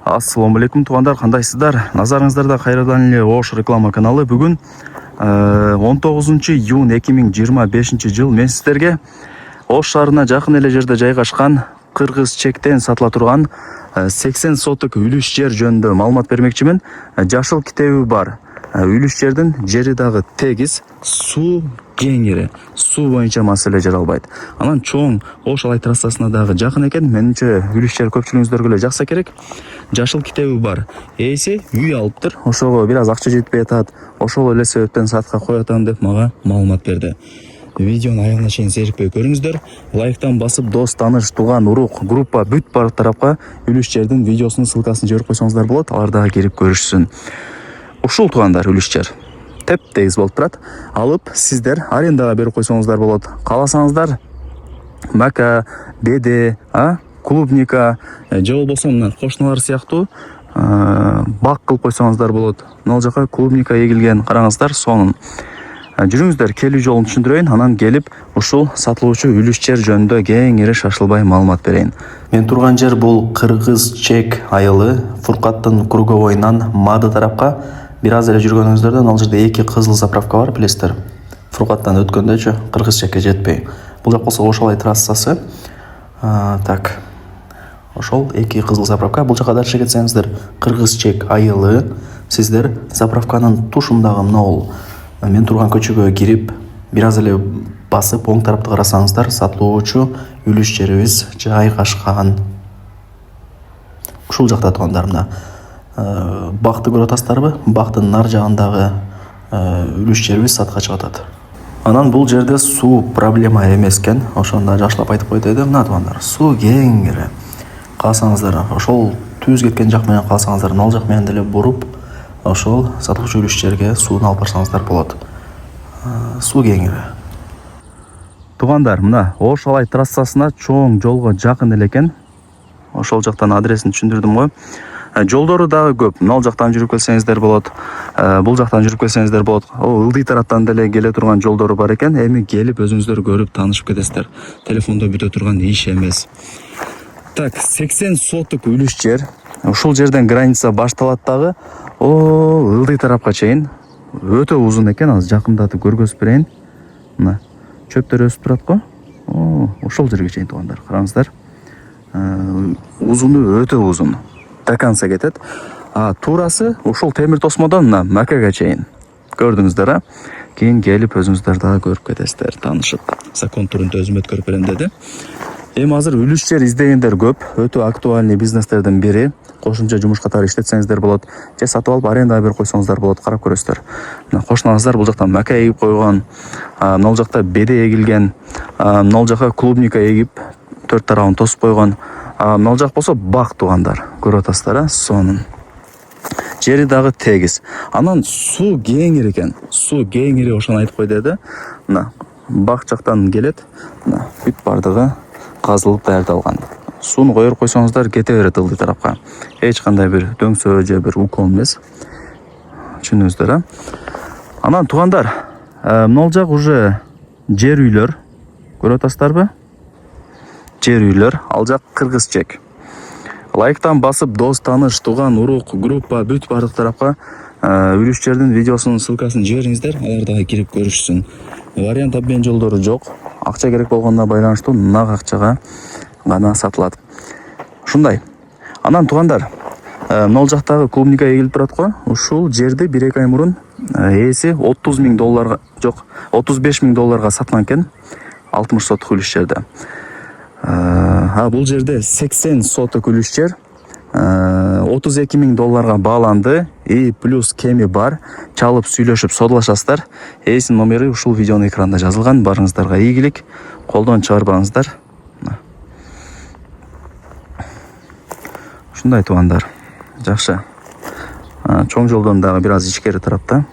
Ассаламу алейкум туугандар, кандайсыздар? Назарыңыздарда кайрадан эле Ош реклама каналы. Бүгүн 19 июнь 2025 жыл мен сиздерге Ош шаарына жакын эле жерде жайгашкан Кыргыз чектен сатыла турган 80 соток үлүш жер жөнүндө маалымат бермекчимин. Жашыл китеби бар. Үлүш жердин жери дагы тегиз, суу кеңири, суу боюнча маселе жаралбайт. Анан чоң Ош Алай трассасына дагы жакын экен. Менимче үлүш жер көпчүлүгүңүздөргө эле жакса керек. Жашыл китеби бар. Ээси үй алыптыр. Ошого бир аз акча жетпей атат. Ошол эле себептен сатка кое атам деп мага маалымат берди. Видеону аягына чейин зерикпей көрүңүздөр. Лайктан басып, дос, тааныш, тууган, урук, группа бүт бар тарапка үлүш жердин видеосунун ссылкасын жиберип койсоңуздар болот. Алар дагы кирип көрүшсүн. Ушул туугандар үлүш жер теп-тегиз болуп турат. Алып сиздер арендага берип койсоңуздар болот. Кааласаңыздар мака, беде, клубника же болбосо мына кошуналар сыяктуу бак кылып койсоңуздар болот. Мына жака клубника эгилген, караңыздар, сонун. Жүрүңүздөр, келүү жолун түшүндүрөйүн, анан келип ушул сатылуучу үлүш жер жөнүндө кеңири шашылбай маалымат берейин. Мен турган жер бул Кыргыз чек айылы, Фуркаттын круговойунан Мады тарапка бир аз эле жүргөнүңүздөрдөн ал жерде 2 кызыл заправка бар, билесиздер. Фуркаттан өткөндөчү Кыргыз чекке жетпей. Бул жак болсо Ош Алай трассасы. Так. Ошол 2 кызыл заправка. Бул жака дальше кетсеңиздер, Кыргыз чек айылы. Сиздер заправканын тушундагы могул мен турган көчөгө кирип, бир аз эле басып, оң тарапты карасаңыздар, сатылуучу үлүш жерибиз жайгашкан. Ушул жакта туугандар, мына бакты көрүп атасыздарбы? Бактын нар жагындагы үлүш жерибиз сатка чыгып атат. Анан бул жерде суу проблема эмес экен. Ошондо жакшылап айтып койду эдим. Мына туугандар, суу кеңири. Каасаңыздар, ошол түз кеткен жак менен каасаңыздар, ал жак менен деле буруп, ошол сатылуучу үлүш жерге сууну алып барсаңыздар болот. Суу кеңири. Туугандар, мына Ош Алай трассасына чоң жолго жакын эле экен. Ошол жактан адресин түшүндүрдүм го. Жолдору дагы көп. Мына жактан жүрүп келсеңиздер болот. Бул жактан жүрүп келсеңиздер болот. Ылдый тараптан деле келе турган жолдору бар экен. Эми келип өзүңүздөр көрүп таанышып кетесиздер. Телефондо бүтө турган иш эмес. Так, 80 соток үлүш жер. Ушул жерден граница башталат дагы. Ылдый тарапка чейин өтө узун экен. Азыр жакындатып көргөзүп берейин. Мына чөптөр өсүп турат го. Ошол жерге чейин туугандар, караңыздар. Узуну өтө узун. До конца кетет. Туурасы ушул темир тосмодон мына Макага чейин. Көрдүңүздөр, Кийин келип өзүңүздөр дагы көрүп кетесиздер, таанышып. Закон түрүндө өзүм өткөрүп берем деди. Эми азыр үлүш жер издегендер көп. Өтө актуальный бизнестердин бири. Кошумча жумуш катары иштетсеңиздер болот. Же сатып алып арендага берип койсоңуздар болот, карап көрөсүздөр. Мына кошуналарыңыздар бул жакта мака эгип койгон, мына жакта беде эгилген, мына жака клубника эгип 4 тарабын тосуп койгон. Мына жак болсо бак туугандар. Көрүп атасыздар, сонун. Жери дагы тегиз. Анан суу кеңири экен. Суу кеңири, ошону айтып койду эди. Мына бак жактан келет. Мына бүт бардыгы казылып даярдалган. Сууну коюп койсоңуздар кете берет ылдый тарапка. Эч кандай бир дөңсөө же бир уклон эмес. Түшүндүңүздөр, Анан туугандар, мына жак уже жер үйлөр. Көрүп атасыздарбы? Жер үйлөр, ал жак Кыргыз чек. Лайктан басып, дос, тааныш, тууган, урук, группа бүт бардык тарапка үлүш жердин видеосунун ссылкасын жибериңиздер, алар дагы кирип көрүшсүн. Вариант обмен жолдору жок. Акча керек болгонуна байланыштуу нак акчага гана сатылат. Ушундай. Анан туугандар, мына жактагы клубника эгилип турат го. Ушул жерди 1-2 ай мурун ээси $30,000, жок, $35,000 саткан экен. 60 соток үлүш жерде. Бул жерде 80 соток үлүш жер $32,000 бааланды. И плюс кеми бар. Чалып сүйлөшүп содалашасыздар. Ээсинин номери ушул видеонун экранында жазылган. Барыңыздарга ийгилик. Колдон чыгарбаңыздар. Ушундай туугандар. Жакшы. Чоң жолдон дагы бир аз ичкери тарапта.